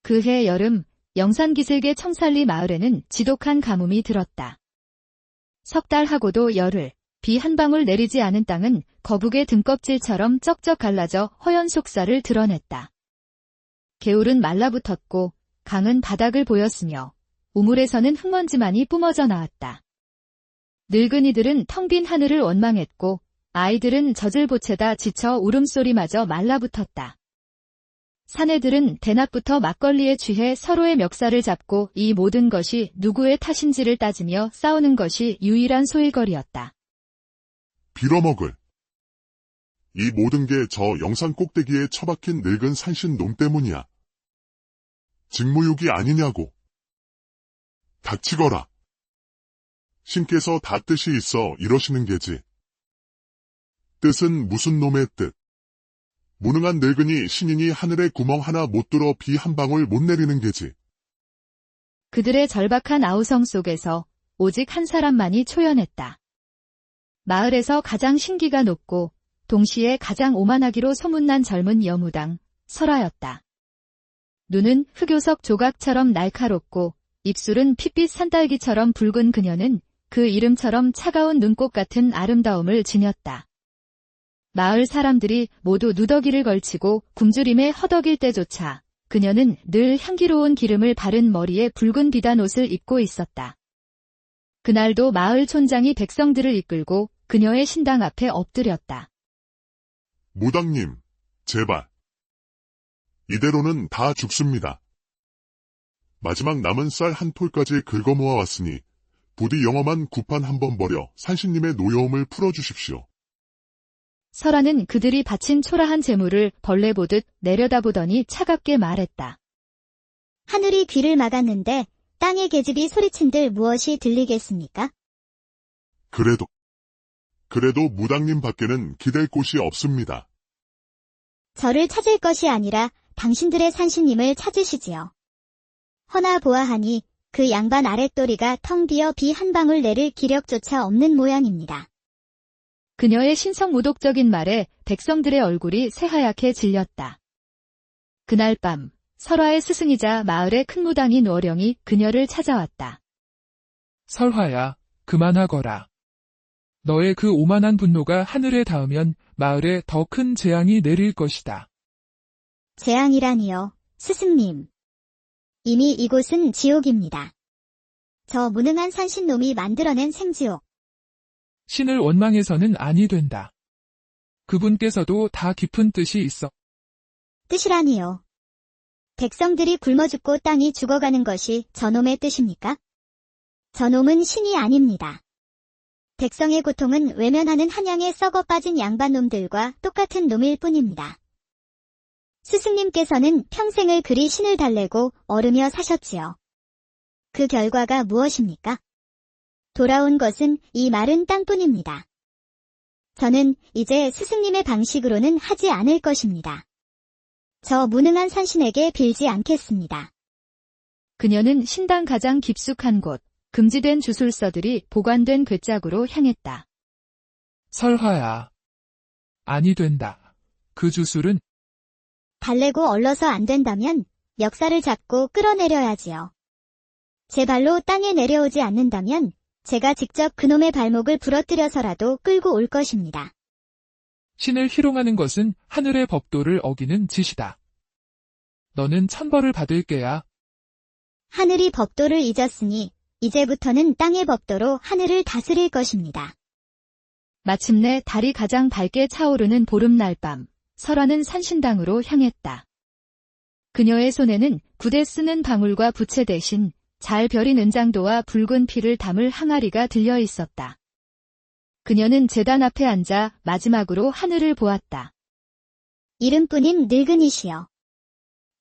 그해 여름, 영산기슭의 청살리 마을에는 지독한 가뭄이 들었다. 석 달 하고도 열흘, 비 한 방울 내리지 않은 땅은 거북의 등껍질처럼 쩍쩍 갈라져 허연 속살을 드러냈다. 개울은 말라붙었고 강은 바닥을 보였으며 우물에서는 흙먼지만이 뿜어져 나왔다. 늙은이들은 텅 빈 하늘을 원망했고 아이들은 젖을 보채다 지쳐 울음소리마저 말라붙었다. 사내들은 대낮부터 막걸리에 취해 서로의 멱살을 잡고 이 모든 것이 누구의 탓인지를 따지며 싸우는 것이 유일한 소일거리였다. 빌어먹을. 이 모든 게 저 영산 꼭대기에 처박힌 늙은 산신 놈 때문이야. 직무유기 아니냐고. 닥치거라. 신께서 다 뜻이 있어 이러시는 게지. 뜻은 무슨 놈의 뜻. 무능한 늙은이 신인이 하늘에 구멍 하나 못 뚫어 비 한 방울 못 내리는 게지. 그들의 절박한 아우성 속에서 오직 한 사람만이 초연했다. 마을에서 가장 신기가 높고 동시에 가장 오만하기로 소문난 젊은 여무당, 설화였다. 눈은 흑요석 조각처럼 날카롭고 입술은 핏빛 산딸기처럼 붉은 그녀는 그 이름처럼 차가운 눈꽃 같은 아름다움을 지녔다. 마을 사람들이 모두 누더기를 걸치고 굶주림에 허덕일 때조차 그녀는 늘 향기로운 기름을 바른 머리에 붉은 비단 옷을 입고 있었다. 그날도 마을 촌장이 백성들을 이끌고 그녀의 신당 앞에 엎드렸다. 무당님, 제발. 이대로는 다 죽습니다. 마지막 남은 쌀 한 톨까지 긁어 모아왔으니 부디 영험한 구판 한번 버려 산신님의 노여움을 풀어주십시오. 설화는 그들이 바친 초라한 재물을 벌레 보듯 내려다보더니 차갑게 말했다. 하늘이 귀를 막았는데 땅의 계집이 소리친들 무엇이 들리겠습니까? 그래도 무당님 밖에는 기댈 곳이 없습니다. 저를 찾을 것이 아니라 당신들의 산신님을 찾으시지요. 허나 보아하니 그 양반 아랫도리가 텅 비어 비 한 방울 내릴 기력조차 없는 모양입니다. 그녀의 신성모독적인 말에 백성들의 얼굴이 새하얗게 질렸다. 그날 밤 설화의 스승이자 마을의 큰 무당인 월영이 그녀를 찾아왔다. 설화야, 그만하거라. 너의 그 오만한 분노가 하늘에 닿으면 마을에 더 큰 재앙이 내릴 것이다. 재앙이라니요, 스승님. 이미 이곳은 지옥입니다. 저 무능한 산신놈이 만들어낸 생지옥. 신을 원망해서는 아니 된다. 그분께서도 다 깊은 뜻이 있어. 뜻이라니요. 백성들이 굶어 죽고 땅이 죽어가는 것이 저놈의 뜻입니까? 저놈은 신이 아닙니다. 백성의 고통은 외면하는 한양에 썩어 빠진 양반놈들과 똑같은 놈일 뿐입니다. 스승님께서는 평생을 그리 신을 달래고 얼으며 사셨지요. 그 결과가 무엇입니까? 돌아온 것은 이 마른 땅뿐입니다. 저는 이제 스승님의 방식으로는 하지 않을 것입니다. 저 무능한 산신에게 빌지 않겠습니다. 그녀는 신당 가장 깊숙한 곳, 금지된 주술서들이 보관된 괴짝으로 향했다. 설화야. 아니 된다. 그 주술은 달래고 얼러서 안 된다면 멱살을 잡고 끌어내려야지요. 제 발로 땅에 내려오지 않는다면 제가 직접 그놈의 발목을 부러뜨려서라도 끌고 올 것입니다. 신을 희롱하는 것은 하늘의 법도를 어기는 짓이다. 너는 천벌을 받을 게야. 하늘이 법도를 잊었으니 이제부터는 땅의 법도로 하늘을 다스릴 것입니다. 마침내 달이 가장 밝게 차오르는 보름날 밤, 설화는 산신당으로 향했다. 그녀의 손에는 굿에 쓰는 방울과 부채 대신 잘 벼린 은장도와 붉은 피를 담을 항아리가 들려 있었다. 그녀는 제단 앞에 앉아 마지막으로 하늘을 보았다. 이름뿐인 늙은이시여.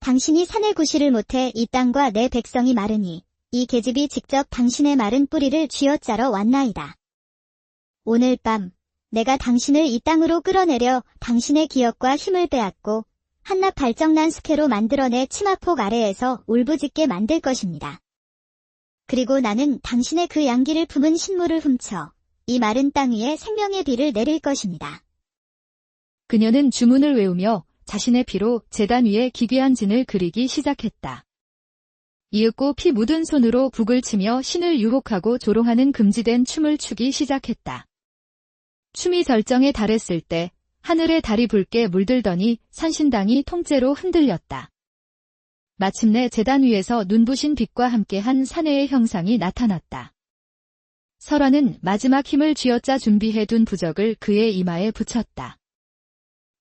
당신이 산을 구시를 못해 이 땅과 내 백성이 마르니 이 계집이 직접 당신의 마른 뿌리를 쥐어짜러 왔나이다. 오늘 밤 내가 당신을 이 땅으로 끌어내려 당신의 기억과 힘을 빼앗고 한낱 발정난 스케로 만들어내 치마폭 아래에서 울부짖게 만들 것입니다. 그리고 나는 당신의 그 양기를 품은 신물을 훔쳐 이 마른 땅 위에 생명의 비를 내릴 것입니다. 그녀는 주문을 외우며 자신의 피로 제단 위에 기괴한 진을 그리기 시작했다. 이윽고 피 묻은 손으로 북을 치며 신을 유혹하고 조롱하는 금지된 춤을 추기 시작했다. 춤이 절정에 달했을 때 하늘의 달이 붉게 물들더니 산신당이 통째로 흔들렸다. 마침내 제단 위에서 눈부신 빛과 함께한 사내의 형상이 나타났다. 설화는 마지막 힘을 쥐어짜 준비해둔 부적을 그의 이마에 붙였다.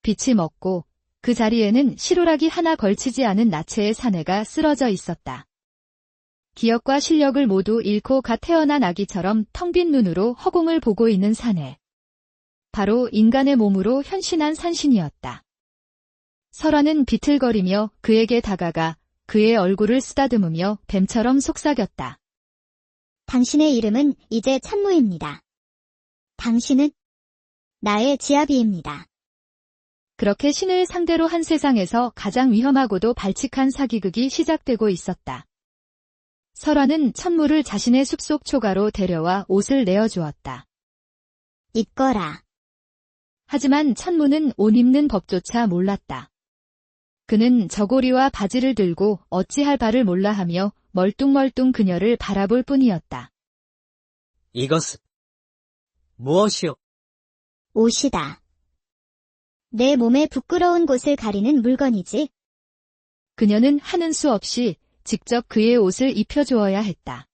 빛이 먹고 그 자리에는 시루라기 하나 걸치지 않은 나체의 사내가 쓰러져 있었다. 기억과 실력을 모두 잃고 갓 태어난 아기처럼 텅 빈 눈으로 허공을 보고 있는 사내. 바로 인간의 몸으로 현신한 산신이었다. 설화는 비틀거리며 그에게 다가가 그의 얼굴을 쓰다듬으며 뱀처럼 속삭였다. 당신의 이름은 이제 천무입니다. 당신은 나의 지아비입니다. 그렇게 신을 상대로 한 세상에서 가장 위험하고도 발칙한 사기극이 시작되고 있었다. 설화는 천무를 자신의 숲속 초가로 데려와 옷을 내어주었다. 입거라. 하지만 천무는 옷 입는 법조차 몰랐다. 그는 저고리와 바지를 들고 어찌할 바를 몰라하며 멀뚱멀뚱 그녀를 바라볼 뿐이었다. 이것은 무엇이오? 옷이다. 내 몸의 부끄러운 곳을 가리는 물건이지. 그녀는 하는 수 없이 직접 그의 옷을 입혀주어야 했다.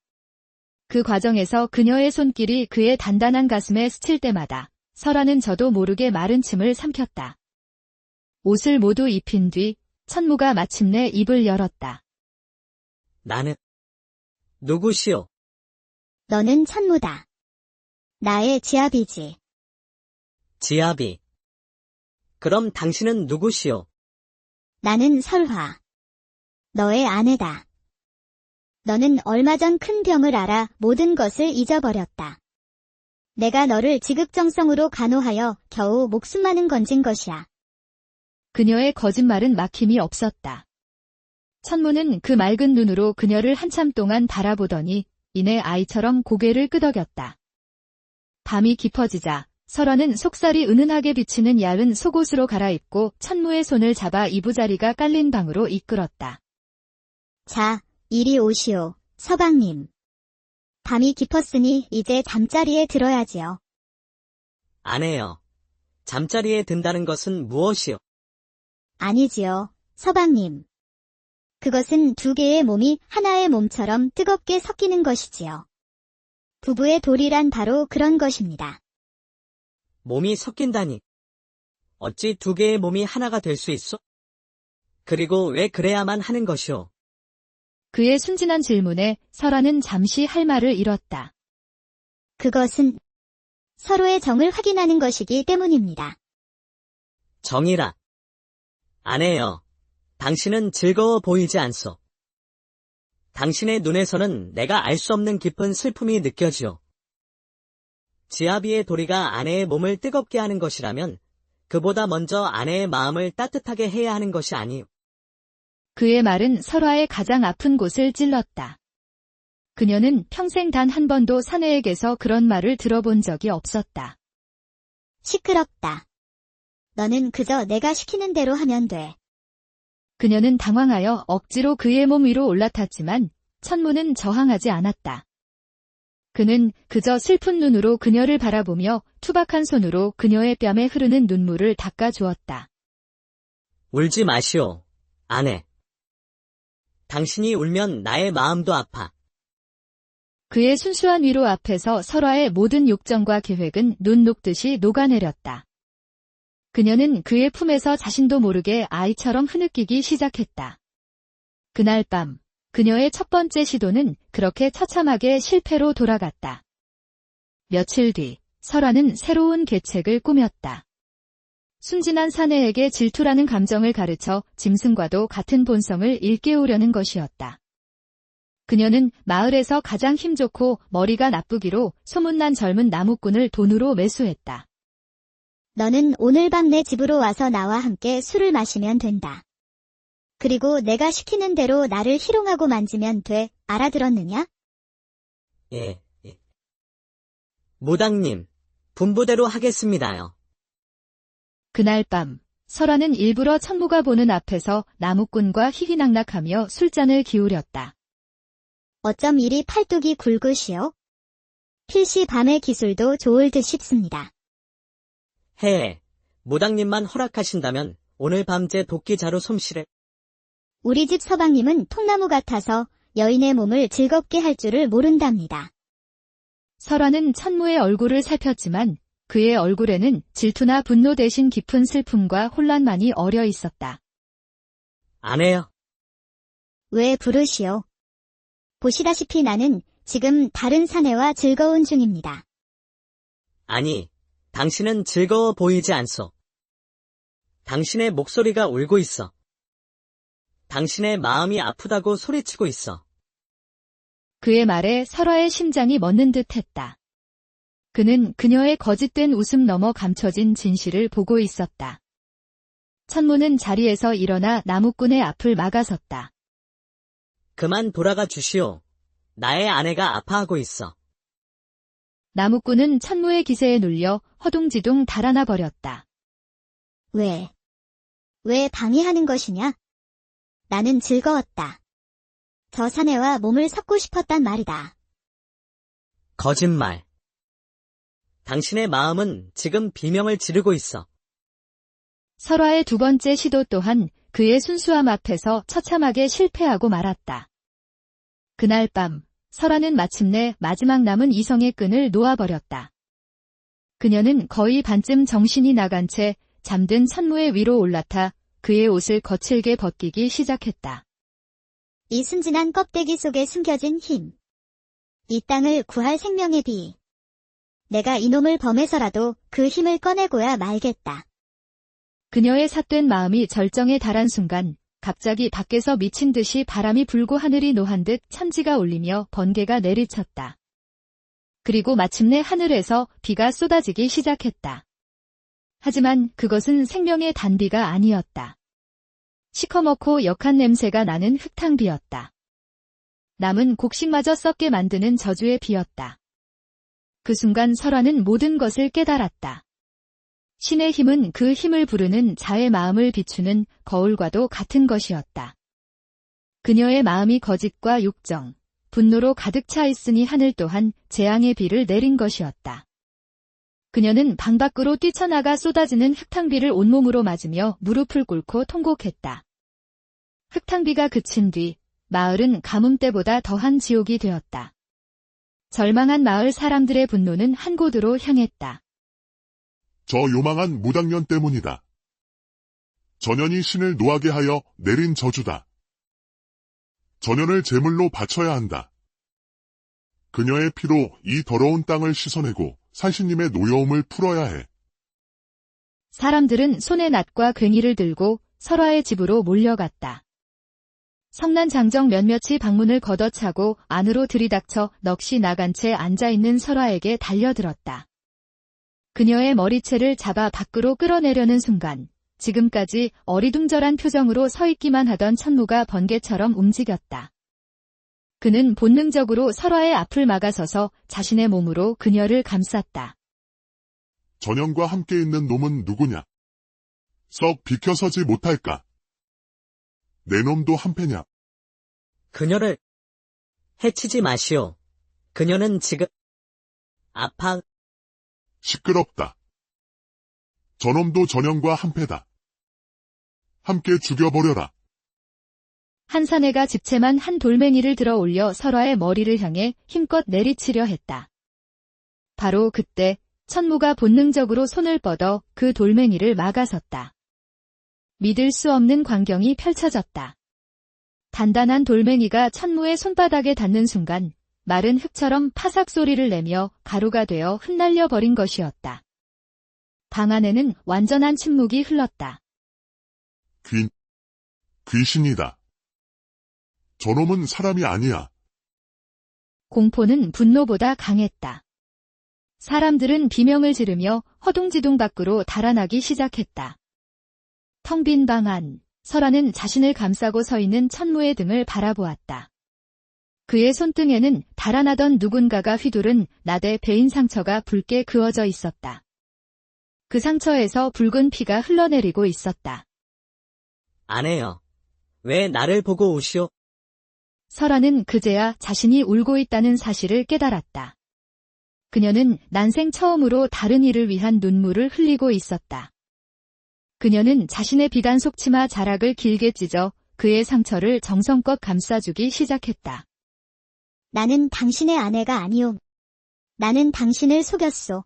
그 과정에서 그녀의 손길이 그의 단단한 가슴에 스칠 때마다 설화는 저도 모르게 마른 침을 삼켰다. 옷을 모두 입힌 뒤 천무가 마침내 입을 열었다. 나는 누구시오? 너는 천무다. 나의 지아비지. 지아비. 그럼 당신은 누구시오? 나는 설화. 너의 아내다. 너는 얼마 전 큰 병을 앓아 모든 것을 잊어버렸다. 내가 너를 지극정성으로 간호하여 겨우 목숨만은 건진 것이야. 그녀의 거짓말은 막힘이 없었다. 천무는 그 맑은 눈으로 그녀를 한참 동안 바라보더니 이내 아이처럼 고개를 끄덕였다. 밤이 깊어지자 설화는 속살이 은은하게 비치는 얇은 속옷으로 갈아입고 천무의 손을 잡아 이부자리가 깔린 방으로 이끌었다. 자, 이리 오시오, 서방님. 밤이 깊었으니 이제 잠자리에 들어야지요. 아내여. 잠자리에 든다는 것은 무엇이오? 아니지요, 서방님. 그것은 두 개의 몸이 하나의 몸처럼 뜨겁게 섞이는 것이지요. 부부의 도리란 바로 그런 것입니다. 몸이 섞인다니. 어찌 두 개의 몸이 하나가 될 수 있어? 그리고 왜 그래야만 하는 것이오? 그의 순진한 질문에 설화는 잠시 할 말을 잃었다. 그것은 서로의 정을 확인하는 것이기 때문입니다. 정이라. 아내여. 당신은 즐거워 보이지 않소. 당신의 눈에서는 내가 알 수 없는 깊은 슬픔이 느껴지오. 지아비의 도리가 아내의 몸을 뜨겁게 하는 것이라면 그보다 먼저 아내의 마음을 따뜻하게 해야 하는 것이 아니오. 그의 말은 설화의 가장 아픈 곳을 찔렀다. 그녀는 평생 단 한 번도 사내에게서 그런 말을 들어본 적이 없었다. 시끄럽다. 너는 그저 내가 시키는 대로 하면 돼. 그녀는 당황하여 억지로 그의 몸 위로 올라탔지만 천무는 저항하지 않았다. 그는 그저 슬픈 눈으로 그녀를 바라보며 투박한 손으로 그녀의 뺨에 흐르는 눈물을 닦아주었다. 울지 마시오, 아내. 당신이 울면 나의 마음도 아파. 그의 순수한 위로 앞에서 설화의 모든 욕정과 계획은 눈 녹듯이 녹아내렸다. 그녀는 그의 품에서 자신도 모르게 아이처럼 흐느끼기 시작했다. 그날 밤, 그녀의 첫 번째 시도는 그렇게 처참하게 실패로 돌아갔다. 며칠 뒤, 설화는 새로운 계책을 꾸몄다. 순진한 사내에게 질투라는 감정을 가르쳐 짐승과도 같은 본성을 일깨우려는 것이었다. 그녀는 마을에서 가장 힘좋고 머리가 나쁘기로 소문난 젊은 나무꾼을 돈으로 매수했다. 너는 오늘 밤 내 집으로 와서 나와 함께 술을 마시면 된다. 그리고 내가 시키는 대로 나를 희롱하고 만지면 돼. 알아들었느냐? 예. 무당님, 분부대로 하겠습니다요. 그날 밤, 설화는 일부러 천무가 보는 앞에서 나무꾼과 희희낙낙하며 술잔을 기울였다. 어쩜 이리 팔뚝이 굵으시오? 필시 밤의 기술도 좋을 듯 싶습니다. 해, 무당님만 허락하신다면 오늘 밤새 도끼자루 솜씨를. 우리 집 서방님은 통나무 같아서 여인의 몸을 즐겁게 할 줄을 모른답니다. 설화는 천무의 얼굴을 살폈지만 그의 얼굴에는 질투나 분노 대신 깊은 슬픔과 혼란만이 어려 있었다. 안 해요. 왜 부르시오? 보시다시피 나는 지금 다른 사내와 즐거운 중입니다. 아니, 당신은 즐거워 보이지 않소. 당신의 목소리가 울고 있어. 당신의 마음이 아프다고 소리치고 있어. 그의 말에 설화의 심장이 멎는 듯했다. 그는 그녀의 거짓된 웃음 너머 감춰진 진실을 보고 있었다. 천무는 자리에서 일어나 나무꾼의 앞을 막아섰다. 그만 돌아가 주시오. 나의 아내가 아파하고 있어. 나무꾼은 천무의 기세에 눌려 허둥지둥 달아나 버렸다. 왜 방해하는 것이냐? 나는 즐거웠다. 저 사내와 몸을 섞고 싶었단 말이다. 거짓말. 당신의 마음은 지금 비명을 지르고 있어. 설화의 두 번째 시도 또한 그의 순수함 앞에서 처참하게 실패하고 말았다. 그날 밤, 설화는 마침내 마지막 남은 이성의 끈을 놓아버렸다. 그녀는 거의 반쯤 정신이 나간 채 잠든 천무의 위로 올라타 그의 옷을 거칠게 벗기기 시작했다. 이 순진한 껍데기 속에 숨겨진 힘. 이 땅을 구할 생명의 비. 내가 이놈을 범해서라도 그 힘을 꺼내고야 말겠다. 그녀의 삿된 마음이 절정에 달한 순간 갑자기 밖에서 미친 듯이 바람이 불고 하늘이 노한 듯 천지가 울리며 번개가 내리쳤다. 그리고 마침내 하늘에서 비가 쏟아지기 시작했다. 하지만 그것은 생명의 단비가 아니었다. 시커멓고 역한 냄새가 나는 흙탕비였다. 남은 곡식마저 썩게 만드는 저주의 비였다. 그 순간 설화는 모든 것을 깨달았다. 신의 힘은 그 힘을 부르는 자의 마음을 비추는 거울과도 같은 것이었다. 그녀의 마음이 거짓과 욕정, 분노로 가득 차 있으니 하늘 또한 재앙의 비를 내린 것이었다. 그녀는 방 밖으로 뛰쳐나가 쏟아지는 흙탕비를 온몸으로 맞으며 무릎을 꿇고 통곡했다. 흙탕비가 그친 뒤 마을은 가뭄 때보다 더한 지옥이 되었다. 절망한 마을 사람들의 분노는 한 곳으로 향했다. 저 요망한 무당년 때문이다. 전년이 신을 노하게 하여 내린 저주다. 전년을 제물로 바쳐야 한다. 그녀의 피로 이 더러운 땅을 씻어내고 산신님의 노여움을 풀어야 해. 사람들은 손에 낫과 괭이를 들고 설화의 집으로 몰려갔다. 성난 장정 몇몇이 방문을 걷어차고 안으로 들이닥쳐 넋이 나간 채 앉아있는 설화에게 달려들었다. 그녀의 머리채를 잡아 밖으로 끌어내려는 순간 지금까지 어리둥절한 표정으로 서 있기만 하던 천무가 번개처럼 움직였다. 그는 본능적으로 설화의 앞을 막아서서 자신의 몸으로 그녀를 감쌌다. 전형과 함께 있는 놈은 누구냐? 썩 비켜서지 못할까? 내 놈도 한패냐? 그녀를 해치지 마시오. 그녀는 지금 아파. 시끄럽다. 저놈도 전형과 한패다. 함께 죽여버려라. 한 사내가 집채만 한 돌멩이를 들어 올려 설화의 머리를 향해 힘껏 내리치려 했다. 바로 그때 천무가 본능적으로 손을 뻗어 그 돌멩이를 막아섰다. 믿을 수 없는 광경이 펼쳐졌다. 단단한 돌멩이가 천무의 손바닥에 닿는 순간 마른 흙처럼 파삭 소리를 내며 가루가 되어 흩날려 버린 것이었다. 방 안에는 완전한 침묵이 흘렀다. 귀신이다. 저놈은 사람이 아니야. 공포는 분노보다 강했다. 사람들은 비명을 지르며 허둥지둥 밖으로 달아나기 시작했다. 텅 빈 방 안, 설화는 자신을 감싸고 서 있는 천무의 등을 바라보았다. 그의 손등에는 달아나던 누군가가 휘두른 나대 베인 상처가 붉게 그어져 있었다. 그 상처에서 붉은 피가 흘러내리고 있었다. 아내여, 왜 나를 보고 우시오? 설화는 그제야 자신이 울고 있다는 사실을 깨달았다. 그녀는 난생 처음으로 다른 이를 위한 눈물을 흘리고 있었다. 그녀는 자신의 비단 속치마 자락을 길게 찢어 그의 상처를 정성껏 감싸주기 시작했다. 나는 당신의 아내가 아니오. 나는 당신을 속였소.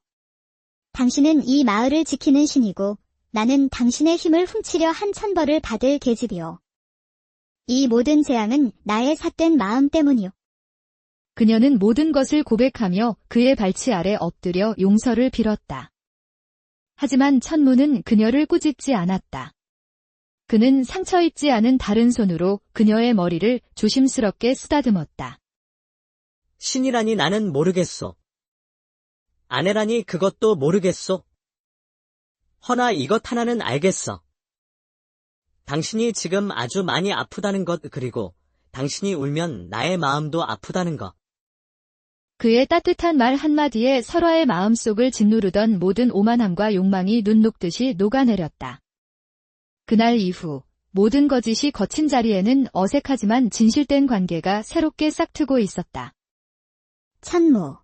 당신은 이 마을을 지키는 신이고 나는 당신의 힘을 훔치려 한 천벌을 받을 계집이오. 이 모든 재앙은 나의 삿된 마음 때문이오. 그녀는 모든 것을 고백하며 그의 발치 아래 엎드려 용서를 빌었다. 하지만 천무는 그녀를 꾸짖지 않았다. 그는 상처 입지 않은 다른 손으로 그녀의 머리를 조심스럽게 쓰다듬었다. 신이라니 나는 모르겠소. 아내라니 그것도 모르겠소. 허나 이것 하나는 알겠어. 당신이 지금 아주 많이 아프다는 것 그리고 당신이 울면 나의 마음도 아프다는 것. 그의 따뜻한 말 한마디에 설화의 마음속을 짓누르던 모든 오만함과 욕망이 눈 녹듯이 녹아내렸다. 그날 이후 모든 거짓이 거친 자리에는 어색하지만 진실된 관계가 새롭게 싹트고 있었다. 천무.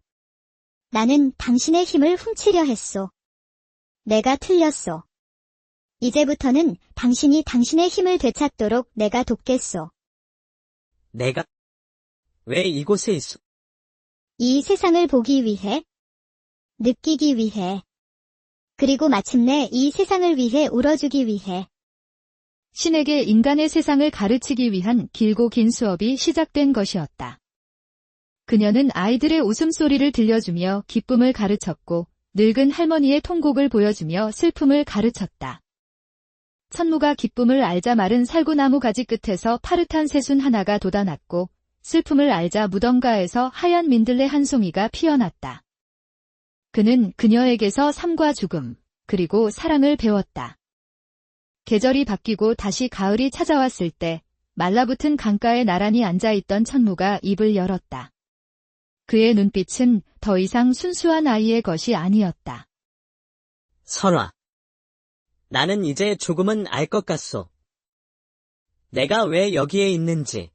나는 당신의 힘을 훔치려 했소. 내가 틀렸소. 이제부터는 당신이 당신의 힘을 되찾도록 내가 돕겠소. 내가 왜 이곳에 있소? 이 세상을 보기 위해, 느끼기 위해, 그리고 마침내 이 세상을 위해 울어주기 위해. 신에게 인간의 세상을 가르치기 위한 길고 긴 수업이 시작된 것이었다. 그녀는 아이들의 웃음소리를 들려주며 기쁨을 가르쳤고 늙은 할머니의 통곡을 보여주며 슬픔을 가르쳤다. 천무가 기쁨을 알자 마른 살구나무 가지 끝에서 파릇한 새순 하나가 돋아났고 슬픔을 알자 무덤가에서 하얀 민들레 한 송이가 피어났다. 그는 그녀에게서 삶과 죽음, 그리고 사랑을 배웠다. 계절이 바뀌고 다시 가을이 찾아왔을 때 말라붙은 강가에 나란히 앉아있던 천무가 입을 열었다. 그의 눈빛은 더 이상 순수한 아이의 것이 아니었다. 설화. 나는 이제 조금은 알 것 같소. 내가 왜 여기에 있는지,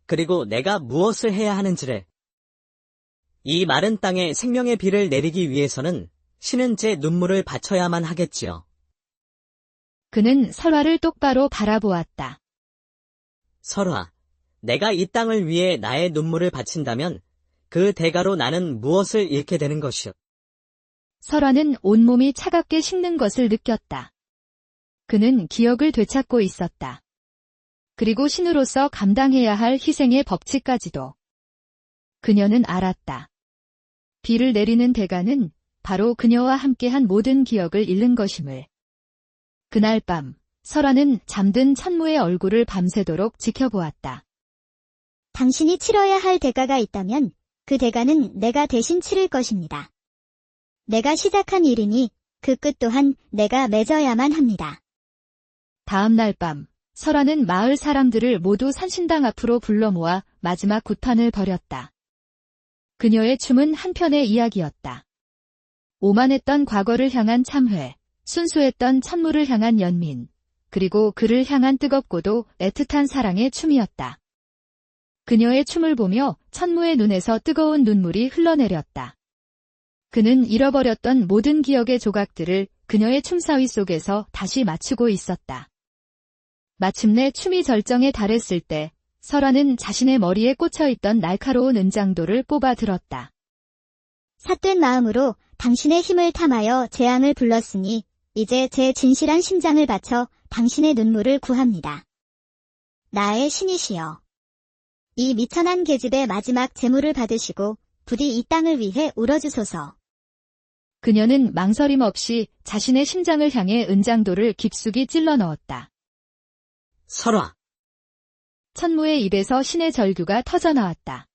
그리고 내가 무엇을 해야 하는지를. 이 마른 땅에 생명의 비를 내리기 위해서는 신은 제 눈물을 바쳐야만 하겠지요. 그는 설화를 똑바로 바라보았다. 설화, 내가 이 땅을 위해 나의 눈물을 바친다면 그 대가로 나는 무엇을 잃게 되는 것이오. 설화는 온몸이 차갑게 식는 것을 느꼈다. 그는 기억을 되찾고 있었다. 그리고 신으로서 감당해야 할 희생의 법칙까지도. 그녀는 알았다. 비를 내리는 대가는 바로 그녀와 함께한 모든 기억을 잃는 것임을. 그날 밤, 설화는 잠든 천무의 얼굴을 밤새도록 지켜보았다. 당신이 치러야 할 대가가 있다면 그 대가는 내가 대신 치를 것입니다. 내가 시작한 일이니 그 끝 또한 내가 맺어야만 합니다. 다음 날 밤, 설화는 마을 사람들을 모두 산신당 앞으로 불러 모아 마지막 굿판을 벌였다. 그녀의 춤은 한편의 이야기였다. 오만했던 과거를 향한 참회, 순수했던 천무를 향한 연민, 그리고 그를 향한 뜨겁고도 애틋한 사랑의 춤이었다. 그녀의 춤을 보며 천무의 눈에서 뜨거운 눈물이 흘러내렸다. 그는 잃어버렸던 모든 기억의 조각들을 그녀의 춤사위 속에서 다시 맞추고 있었다. 마침내 춤이 절정에 달했을 때 설화는 자신의 머리에 꽂혀있던 날카로운 은장도를 뽑아 들었다. 삿된 마음으로 당신의 힘을 탐하여 재앙을 불렀으니 이제 제 진실한 심장을 바쳐 당신의 눈물을 구합니다. 나의 신이시여. 이 미천한 계집의 마지막 재물을 받으시고 부디 이 땅을 위해 울어주소서. 그녀는 망설임 없이 자신의 심장을 향해 은장도를 깊숙이 찔러 넣었다. 설화. 천무의 입에서 신의 절규가 터져나왔다.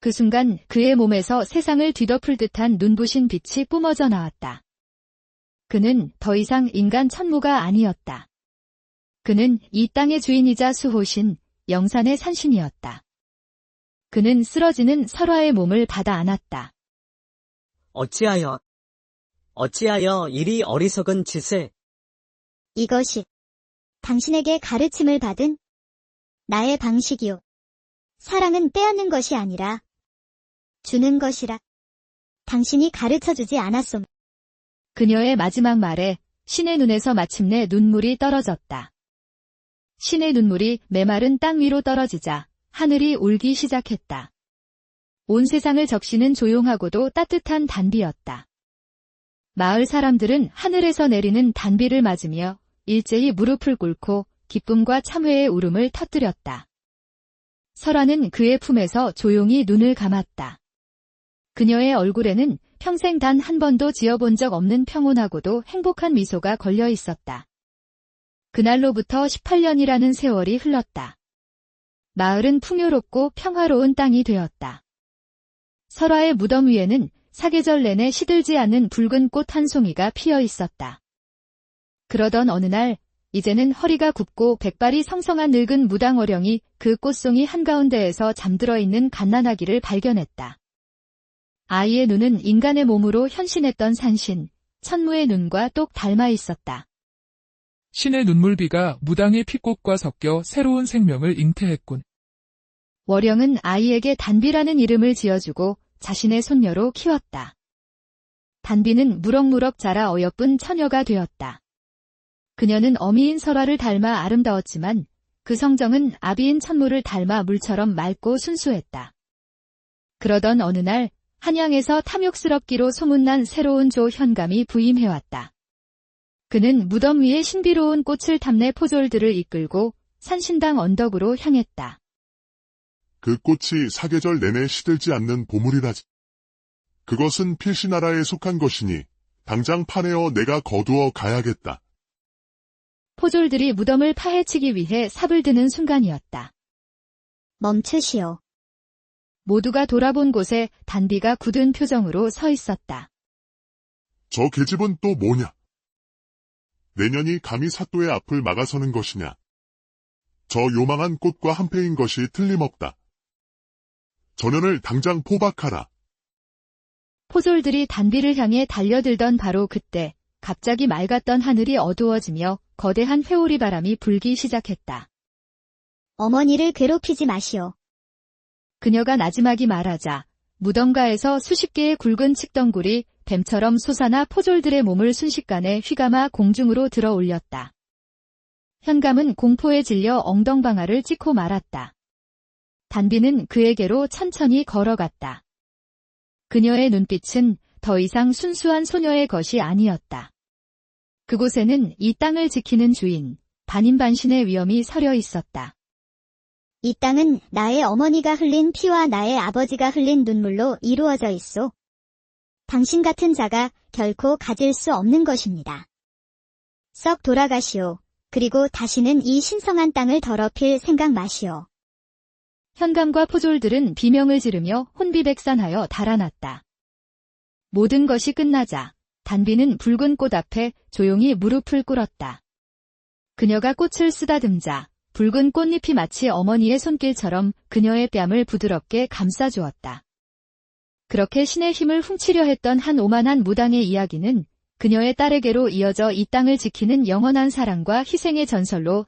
그 순간 그의 몸에서 세상을 뒤덮을 듯한 눈부신 빛이 뿜어져 나왔다. 그는 더 이상 인간 천무가 아니었다. 그는 이 땅의 주인이자 수호신, 영산의 산신이었다. 그는 쓰러지는 설화의 몸을 받아 안았다. 어찌하여 이리 어리석은 짓을. 이것이 당신에게 가르침을 받은 나의 방식이오. 사랑은 빼앗는 것이 아니라 주는 것이라. 당신이 가르쳐주지 않았소. 그녀의 마지막 말에 신의 눈에서 마침내 눈물이 떨어졌다. 신의 눈물이 메마른 땅 위로 떨어지자 하늘이 울기 시작했다. 온 세상을 적시는 조용하고도 따뜻한 단비였다. 마을 사람들은 하늘에서 내리는 단비를 맞으며 일제히 무릎을 꿇고 기쁨과 참회의 울음을 터뜨렸다. 설아는 그의 품에서 조용히 눈을 감았다. 그녀의 얼굴에는 평생 단 한 번도 지어본 적 없는 평온하고도 행복한 미소가 걸려 있었다. 그날로부터 18년이라는 세월이 흘렀다. 마을은 풍요롭고 평화로운 땅이 되었다. 설아의 무덤 위에는 사계절 내내 시들지 않는 붉은 꽃 한 송이가 피어 있었다. 그러던 어느 날, 이제는 허리가 굽고 백발이 성성한 늙은 무당어령이 그 꽃송이 한가운데에서 잠들어 있는 갓난아기를 발견했다. 아이의 눈은 인간의 몸으로 현신했던 산신, 천무의 눈과 똑 닮아 있었다. 신의 눈물비가 무당의 피꽃과 섞여 새로운 생명을 잉태했군. 월령은 아이에게 단비라는 이름을 지어주고 자신의 손녀로 키웠다. 단비는 무럭무럭 자라 어여쁜 처녀가 되었다. 그녀는 어미인 설아를 닮아 아름다웠지만 그 성정은 아비인 천무를 닮아 물처럼 맑고 순수했다. 그러던 어느 날 한양에서 탐욕스럽기로 소문난 새로운 조 현감이 부임해왔다. 그는 무덤 위에 신비로운 꽃을 탐내 포졸들을 이끌고 산신당 언덕으로 향했다. 그 꽃이 사계절 내내 시들지 않는 보물이라지. 그것은 필시나라에 속한 것이니 당장 파내어 내가 거두어 가야겠다. 포졸들이 무덤을 파헤치기 위해 삽을 드는 순간이었다. 멈추시오. 모두가 돌아본 곳에 단비가 굳은 표정으로 서 있었다. 저 계집은 또 뭐냐? 내년이 감히 사또의 앞을 막아서는 것이냐? 저 요망한 꽃과 한패인 것이 틀림없다. 전현을 당장 포박하라. 포졸들이 단비를 향해 달려들던 바로 그때 갑자기 맑았던 하늘이 어두워지며 거대한 회오리 바람이 불기 시작했다. 어머니를 괴롭히지 마시오. 그녀가 나지막이 말하자 무덤가에서 수십 개의 굵은 칡덩굴이 뱀처럼 솟아나 포졸들의 몸을 순식간에 휘감아 공중으로 들어 올렸다. 현감은 공포에 질려 엉덩방아를 찍고 말았다. 단비는 그에게로 천천히 걸어갔다. 그녀의 눈빛은 더 이상 순수한 소녀의 것이 아니었다. 그곳에는 이 땅을 지키는 주인, 반인반신의 위엄이 서려 있었다. 이 땅은 나의 어머니가 흘린 피와 나의 아버지가 흘린 눈물로 이루어져 있소. 당신 같은 자가 결코 가질 수 없는 것입니다. 썩 돌아가시오. 그리고 다시는 이 신성한 땅을 더럽힐 생각 마시오. 현감과 포졸들은 비명을 지르며 혼비백산하여 달아났다. 모든 것이 끝나자 단비는 붉은 꽃 앞에 조용히 무릎을 꿇었다. 그녀가 꽃을 쓰다듬자 붉은 꽃잎이 마치 어머니의 손길처럼 그녀의 뺨을 부드럽게 감싸주었다. 그렇게 신의 힘을 훔치려 했던 한 오만한 무당의 이야기는 그녀의 딸에게로 이어져 이 땅을 지키는 영원한 사랑과 희생의 전설로